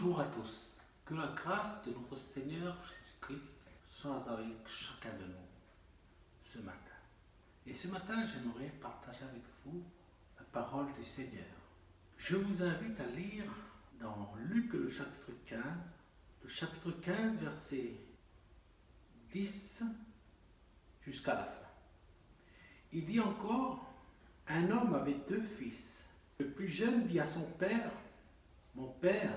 Bonjour à tous, que la grâce de notre Seigneur Jésus-Christ soit avec chacun de nous ce matin. Et ce matin, j'aimerais partager avec vous la parole du Seigneur. Je vous invite à lire dans Luc le chapitre 15 verset 10 jusqu'à la fin. Il dit encore, un homme avait 2 fils. Le plus jeune dit à son père, « Mon père,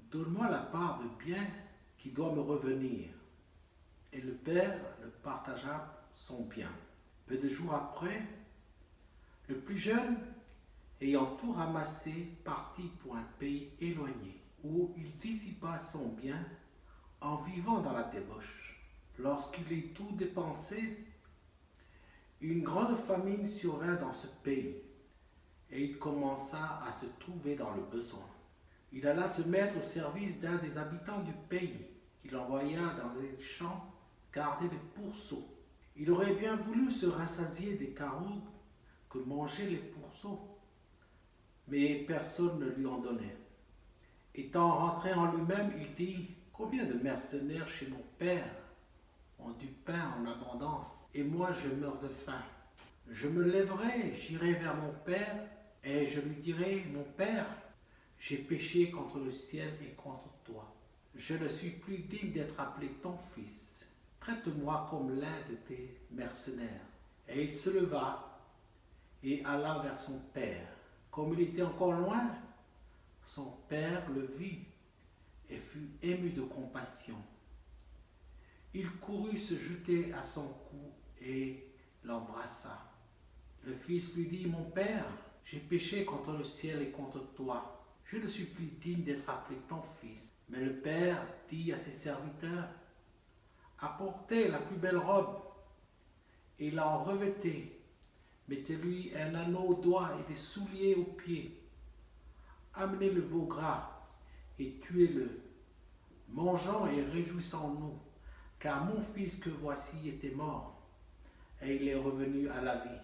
donne-moi la part de bien qui doit me revenir. » Et le père le partagea son bien. Peu de jours après, le plus jeune, ayant tout ramassé, partit pour un pays éloigné, où il dissipa son bien en vivant dans la débauche. Lorsqu'il eut tout dépensé, une grande famine survint dans ce pays, et il commença à se trouver dans le besoin. Il alla se mettre au service d'un des habitants du pays, qu'il envoya dans les champs garder les pourceaux. Il aurait bien voulu se rassasier des carottes que mangeaient les pourceaux, mais personne ne lui en donnait. Étant rentré en lui-même, il dit, « Combien de mercenaires chez mon père ont du pain en abondance, et moi je meurs de faim. Je me lèverai, j'irai vers mon père, et je lui dirai, mon père, j'ai péché contre le ciel et contre toi. Je ne suis plus digne d'être appelé ton fils. Traite-moi comme l'un de tes mercenaires. » Et il se leva et alla vers son père. Comme il était encore loin, son père le vit et fut ému de compassion. Il courut se jeter à son cou et l'embrassa. Le fils lui dit, « Mon père, j'ai péché contre le ciel et contre toi. Je ne suis plus digne d'être appelé ton fils. » Mais le père dit à ses serviteurs, « Apportez la plus belle robe et l'en revêtez. Mettez-lui un anneau au doigt et des souliers aux pieds. Amenez le veau gras et tuez-le. Mangeons et réjouissons-nous, car mon fils que voici était mort, et il est revenu à la vie.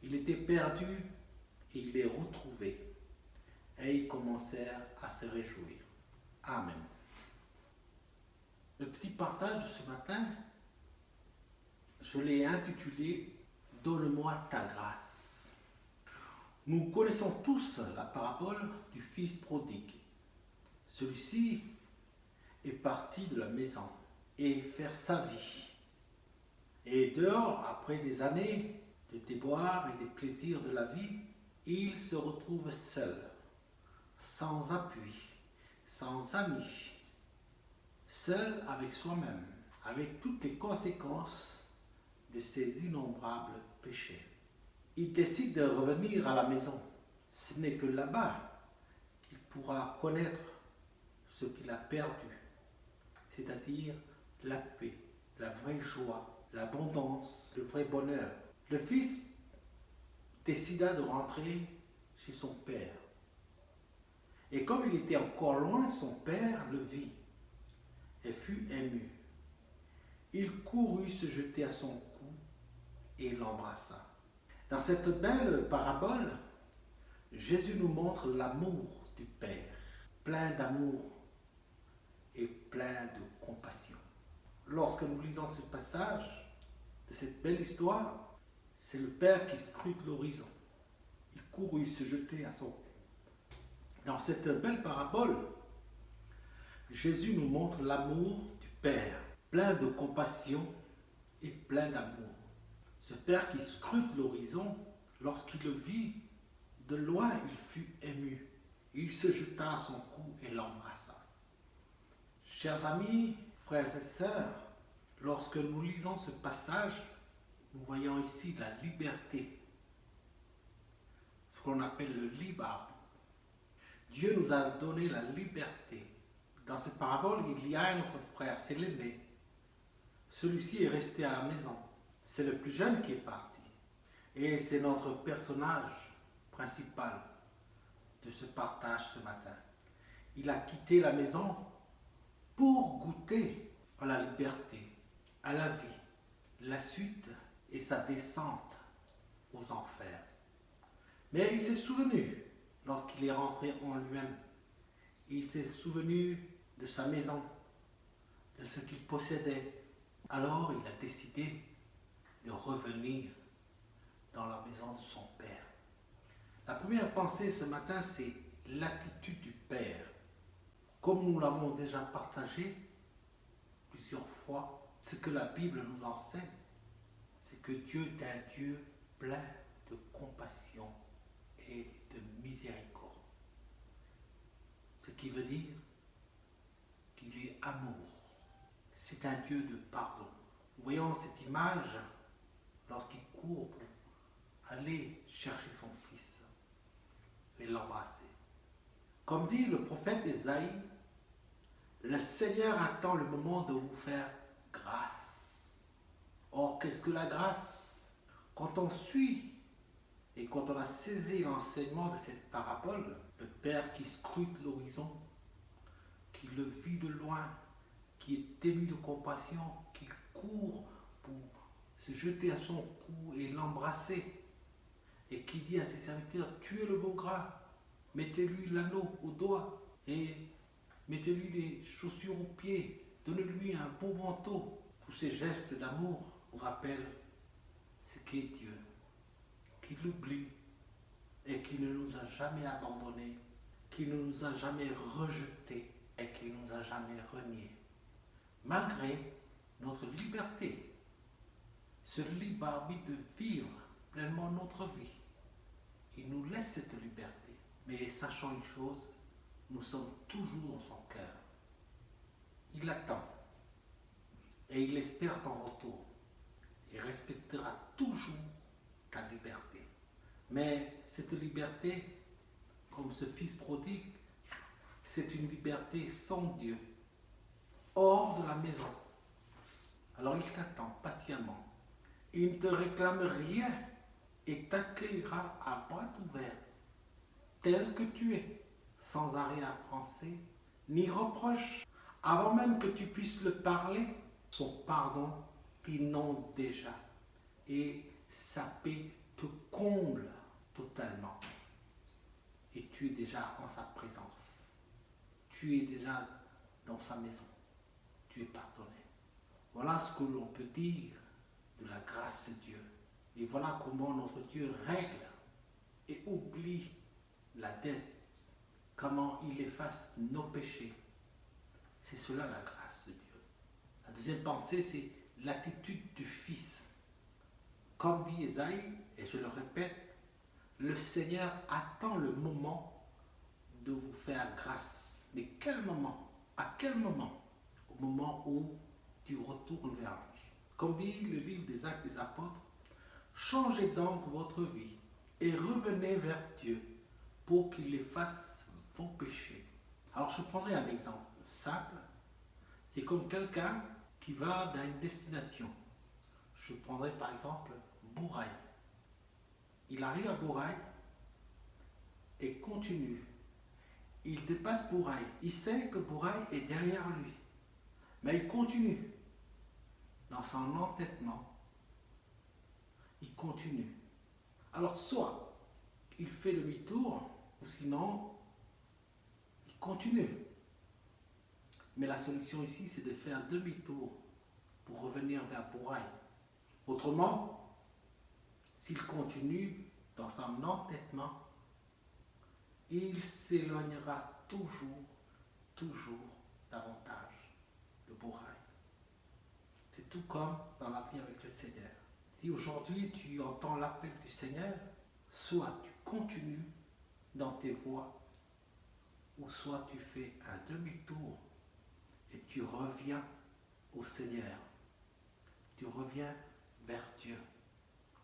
Il était perdu et il est retrouvé. » Et ils commencèrent à se réjouir. Amen. Le petit partage de ce matin, je l'ai intitulé « Donne-moi ta grâce ». Nous connaissons tous la parabole du fils prodigue. Celui-ci est parti de la maison et faire sa vie. Et dehors, après des années de déboires et des plaisirs de la vie, il se retrouve seul, sans appui, sans amis, seul avec soi-même, avec toutes les conséquences de ses innombrables péchés. Il décide de revenir à la maison. Ce n'est que là-bas qu'il pourra connaître ce qu'il a perdu, c'est-à-dire la paix, la vraie joie, l'abondance, le vrai bonheur. Le fils décida de rentrer chez son père. Et comme il était encore loin, son père le vit et fut ému. Il courut se jeter à son cou et l'embrassa. Dans cette belle parabole, Jésus nous montre l'amour du Père, plein d'amour et plein de compassion. Lorsque nous lisons ce passage de cette belle histoire, c'est le Père qui scrute l'horizon. Il courut se jeter à son cou. Dans cette belle parabole, Jésus nous montre l'amour du Père, plein de compassion et plein d'amour. Ce Père qui scrute l'horizon, lorsqu'il le vit de loin, il fut ému. Il se jeta à son cou et l'embrassa. Chers amis, frères et sœurs, lorsque nous lisons ce passage, nous voyons ici la liberté, ce qu'on appelle le libre arbitre. Dieu nous a donné la liberté. Dans cette parabole, il y a un autre frère, c'est l'aîné. Celui-ci est resté à la maison. C'est le plus jeune qui est parti. Et c'est notre personnage principal de ce partage ce matin. Il a quitté la maison pour goûter à la liberté, à la vie, la suite et sa descente aux enfers. Mais il s'est souvenu, lorsqu'il est rentré en lui-même, Il s'est souvenu de sa maison, de ce qu'il possédait. Alors il a décidé de revenir dans la maison de son Père. La première pensée ce matin, c'est l'attitude du Père. Comme nous l'avons déjà partagé plusieurs fois, ce que la Bible nous enseigne, c'est que Dieu est un Dieu plein de compassion et de miséricorde. Ce qui veut dire qu'il est amour. C'est un Dieu de pardon. Nous voyons cette image lorsqu'il court pour aller chercher son fils et l'embrasser. Comme dit le prophète Ésaïe, le Seigneur attend le moment de vous faire grâce. Or, qu'est-ce que la grâce? Quand on suit et quand on a saisi l'enseignement de cette parabole, le Père qui scrute l'horizon, qui le vit de loin, qui est ému de compassion, qui court pour se jeter à son cou et l'embrasser, et qui dit à ses serviteurs, tuez le veau gras, mettez-lui l'anneau au doigt, et mettez-lui des chaussures aux pieds, donnez-lui un beau manteau. Tous ces gestes d'amour vous rappellent ce qu'est Dieu, qui l'oublie et qui ne nous a jamais abandonnés, qui ne nous a jamais rejetés et qui ne nous a jamais reniés. Malgré notre liberté, ce libre arbitre de vivre pleinement notre vie, il nous laisse cette liberté. Mais sachant une chose, nous sommes toujours dans son cœur. Il attend et il espère ton retour et respectera toujours ta liberté. Mais cette liberté, comme ce fils prodigue, c'est une liberté sans Dieu, hors de la maison. Alors il t'attend patiemment. Il ne te réclame rien et t'accueillera à bras ouverts, tel que tu es, sans arrière-pensée ni reproche. Avant même que tu puisses le parler, son pardon t'inonde déjà et sa paix te comble totalement. Et tu es déjà en sa présence. Tu es déjà dans sa maison. Tu es pardonné. Voilà ce que l'on peut dire de la grâce de Dieu. Et voilà comment notre Dieu règle et oublie la dette, comment il efface nos péchés. C'est cela la grâce de Dieu. La deuxième pensée, c'est l'attitude du Fils. Comme dit Ésaïe, et je le répète, le Seigneur attend le moment de vous faire grâce. Mais quel moment? À quel moment? Au moment où tu retournes vers lui. Comme dit le livre des Actes des Apôtres, changez donc votre vie et revenez vers Dieu pour qu'il efface vos péchés. Alors je prendrai un exemple simple. C'est comme quelqu'un qui va vers une destination. Je prendrai par exemple Bourail. Il arrive à Bourail et continue. Il dépasse Bourail. Il sait que Bourail est derrière lui. Mais il continue. Dans son entêtement, il continue. Alors soit il fait demi-tour, ou sinon il continue. Mais la solution ici, c'est de faire demi-tour pour revenir vers Bourail. Autrement, s'il continue dans son entêtement, il s'éloignera toujours davantage de Bourail. C'est tout comme dans la vie avec le Seigneur. Si aujourd'hui tu entends l'appel du Seigneur, soit tu continues dans tes voies, ou soit tu fais un demi-tour et tu reviens au Seigneur. Tu reviens vers Dieu.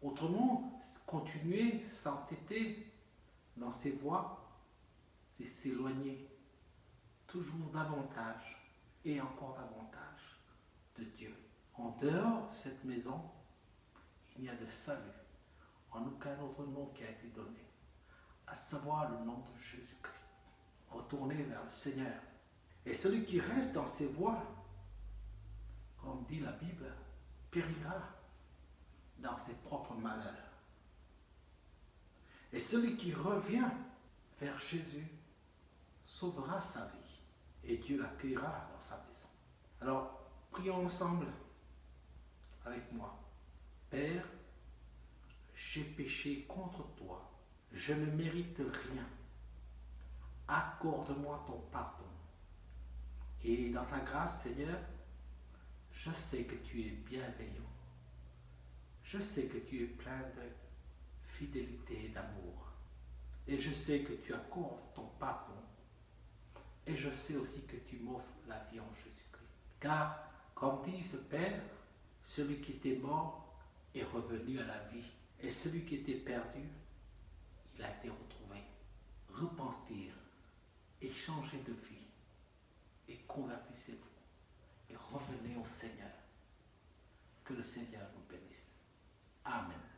Autrement, continuer, s'entêter dans ses voies, c'est s'éloigner toujours davantage et encore davantage de Dieu. En dehors de cette maison, il n'y a de salut en aucun autre nom qui a été donné, à savoir le nom de Jésus-Christ. Retournez vers le Seigneur. Et celui qui reste dans ses voies, comme dit la Bible, périra dans ses propres malheurs. Et celui qui revient vers Jésus sauvera sa vie et Dieu l'accueillera dans sa maison. Alors, prions ensemble avec moi. Père, j'ai péché contre toi, je ne mérite rien. Accorde-moi ton pardon. Et dans ta grâce, Seigneur, je sais que tu es bienveillant. Je sais que tu es plein de fidélité et d'amour. Et je sais que tu accordes ton pardon. Et je sais aussi que tu m'offres la vie en Jésus-Christ. Car, comme dit ce Père, celui qui était mort est revenu à la vie. Et celui qui était perdu, il a été retrouvé. Repentir et changer de vie. Et convertissez-vous. Et revenez au Seigneur. Que le Seigneur nous bénisse. Amen.